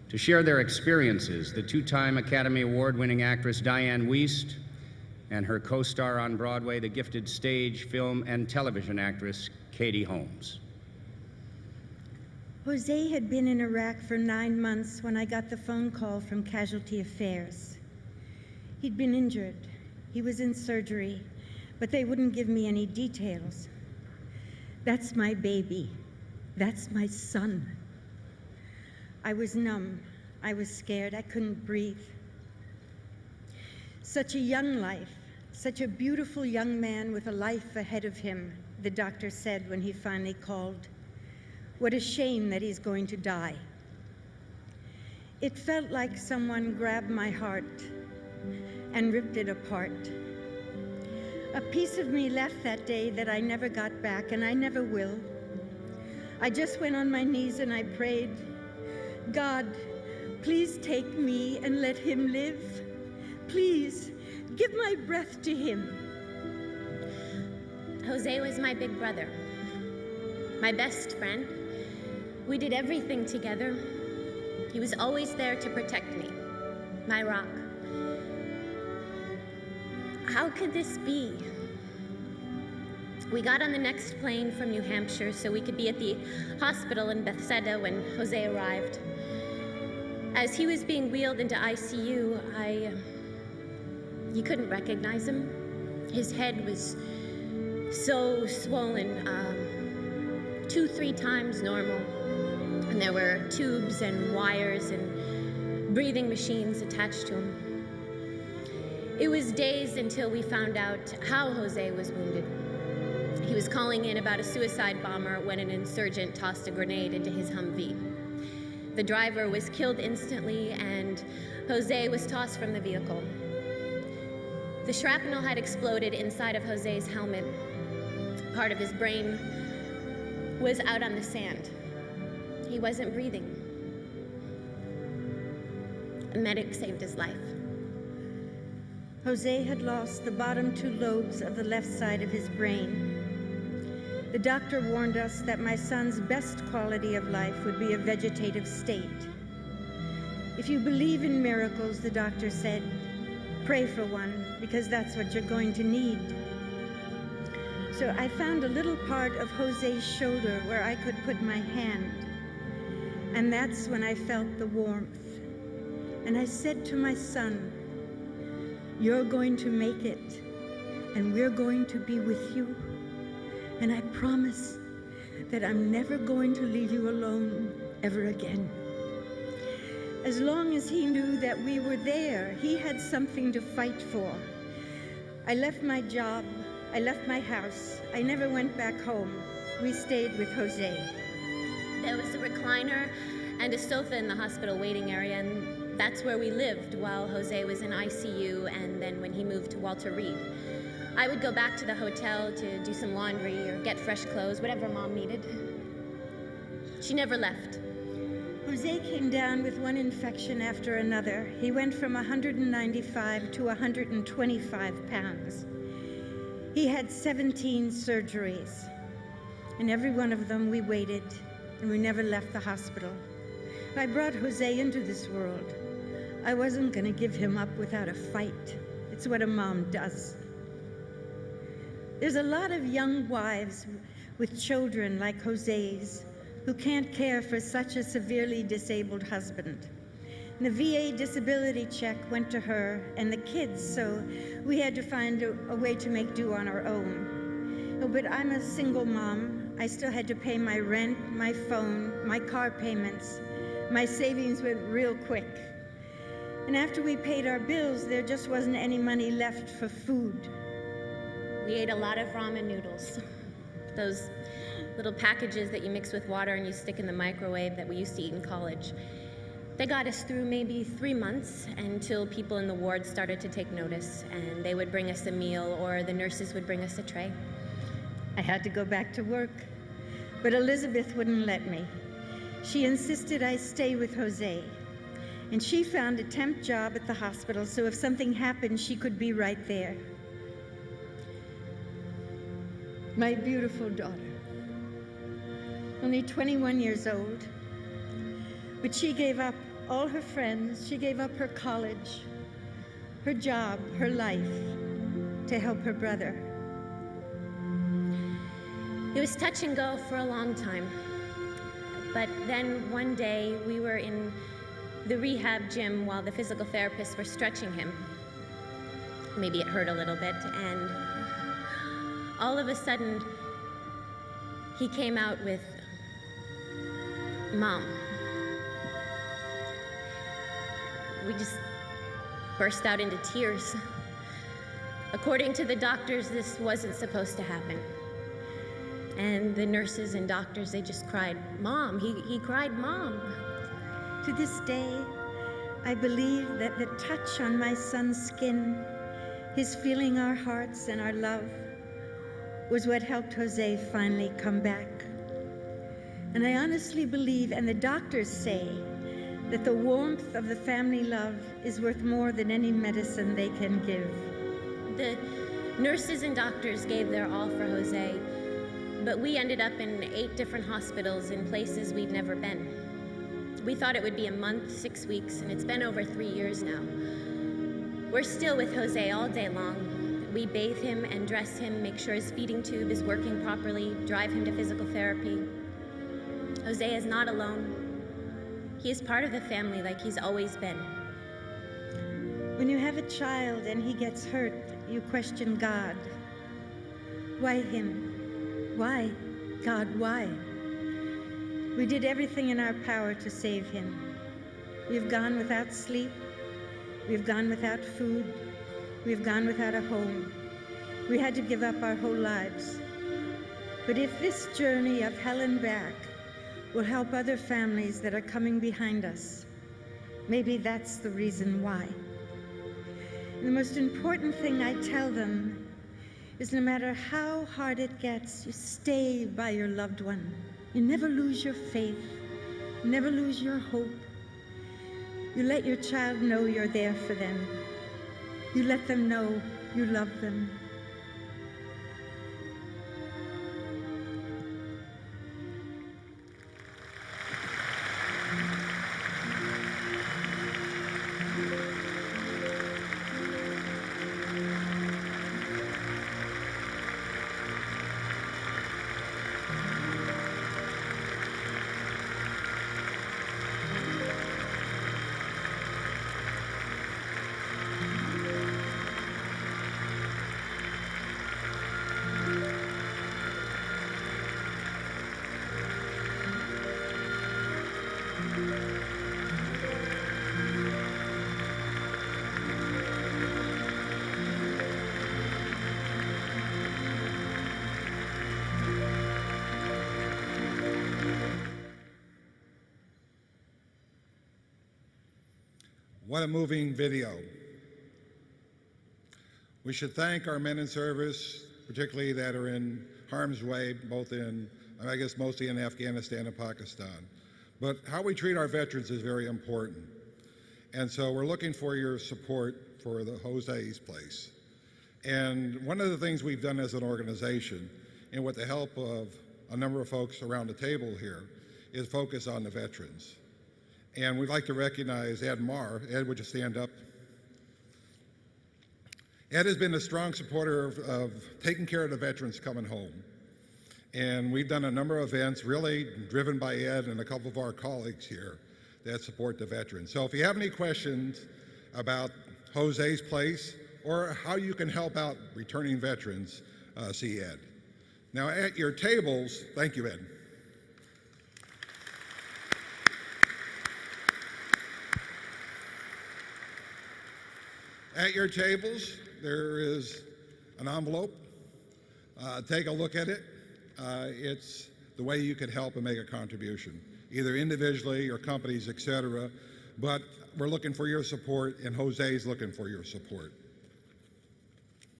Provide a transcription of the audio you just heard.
To share their experiences, the two-time Academy Award-winning actress Diane Wiest and her co-star on Broadway, the gifted stage, film, and television actress Katie Holmes. Jose had been in Iraq for 9 months when I got the phone call from Casualty Affairs. He'd been injured. He was in surgery, but they wouldn't give me any details. That's my baby. That's my son. I was numb. I was scared. I couldn't breathe. Such a young life, such a beautiful young man with a life ahead of him, the doctor said when he finally called. What a shame that he's going to die. It felt like someone grabbed my heart and ripped it apart. A piece of me left that day that I never got back, and I never will. I just went on my knees and I prayed, God, please take me and let him live. Please, give my breath to him. Jose was my big brother, my best friend. We did everything together. He was always there to protect me, my rock. How could this be? We got on the next plane from New Hampshire so we could be at the hospital in Bethesda when Jose arrived. As he was being wheeled into ICU, you couldn't recognize him. His head was so swollen, 2-3 times normal. And there were tubes and wires and breathing machines attached to him. It was days until we found out how Jose was wounded. He was calling in about a suicide bomber when an insurgent tossed a grenade into his Humvee. The driver was killed instantly, and Jose was tossed from the vehicle. The shrapnel had exploded inside of Jose's helmet. Part of his brain was out on the sand. He wasn't breathing. A medic saved his life. Jose had lost the bottom 2 lobes of the left side of his brain. The doctor warned us that my son's best quality of life would be a vegetative state. If you believe in miracles, the doctor said, pray for one, because that's what you're going to need. So I found a little part of Jose's shoulder where I could put my hand. And that's when I felt the warmth. And I said to my son, you're going to make it, and we're going to be with you. And I promise that I'm never going to leave you alone ever again. As long as he knew that we were there, he had something to fight for. I left my job, I left my house, I never went back home. We stayed with Jose. There was a recliner and a sofa in the hospital waiting area, and that's where we lived while Jose was in ICU and then when he moved to Walter Reed. I would go back to the hotel to do some laundry or get fresh clothes, whatever Mom needed. She never left. Jose came down with one infection after another. He went from 195 to 125 pounds. He had 17 surgeries. In every one of them we waited, and we never left the hospital. I brought Jose into this world. I wasn't going to give him up without a fight. It's what a mom does. There's a lot of young wives with children like Jose's who can't care for such a severely disabled husband. And the VA disability check went to her and the kids, so we had to find a way to make do on our own. Oh, but I'm a single mom. I still had to pay my rent, my phone, my car payments. My savings went real quick. And after we paid our bills, there just wasn't any money left for food. We ate a lot of ramen noodles. Those little packages that you mix with water and you stick in the microwave that we used to eat in college. They got us through maybe 3 months until people in the ward started to take notice, and they would bring us a meal or the nurses would bring us a tray. I had to go back to work, but Elizabeth wouldn't let me. She insisted I stay with Jose, and she found a temp job at the hospital, so if something happened, she could be right there. My beautiful daughter, only 21 years old, but she gave up all her friends. She gave up her college, her job, her life to help her brother. It was touch and go for a long time. But then one day we were in the rehab gym while the physical therapists were stretching him. Maybe it hurt a little bit, and all of a sudden he came out with, "Mom." We just burst out into tears. According to the doctors, this wasn't supposed to happen. And the nurses and doctors, they just cried, "Mom." He cried, "Mom." To this day, I believe that the touch on my son's skin, his feeling our hearts and our love, was what helped Jose finally come back. And I honestly believe, and the doctors say, that the warmth of the family love is worth more than any medicine they can give. The nurses and doctors gave their all for Jose, but we ended up in 8 different hospitals in places we'd never been. We thought it would be a month, 6 weeks, and it's been over 3 years now. We're still with Jose all day long. We bathe him and dress him, make sure his feeding tube is working properly, drive him to physical therapy. Jose is not alone. He is part of the family like he's always been. When you have a child and he gets hurt, you question God. Why him? Why? God, why? We did everything in our power to save him. We've gone without sleep. We've gone without food. We've gone without a home. We had to give up our whole lives. But if this journey of hell and back will help other families that are coming behind us, maybe that's the reason why. And the most important thing I tell them is no matter how hard it gets, you stay by your loved one. You never lose your faith, never lose your hope. You let your child know you're there for them. You let them know you love them. What a moving video. We should thank our men in service, particularly that are in harm's way, both in, I guess mostly in Afghanistan and Pakistan. But how we treat our veterans is very important. And so we're looking for your support for the Jose's Place. And one of the things we've done as an organization, and with the help of a number of folks around the table here, is focus on the veterans. And we'd like to recognize Ed Marr. Ed, would you stand up? Ed has been a strong supporter of taking care of the veterans coming home. And we've done a number of events really driven by Ed and a couple of our colleagues here that support the veterans. So if you have any questions about Jose's Place or how you can help out returning veterans, see Ed. Now at your tables, thank you, Ed. At your tables, there is an envelope. Take a look at it. It's the way you could help and make a contribution, either individually or companies, etc. But we're looking for your support, and Jose's looking for your support.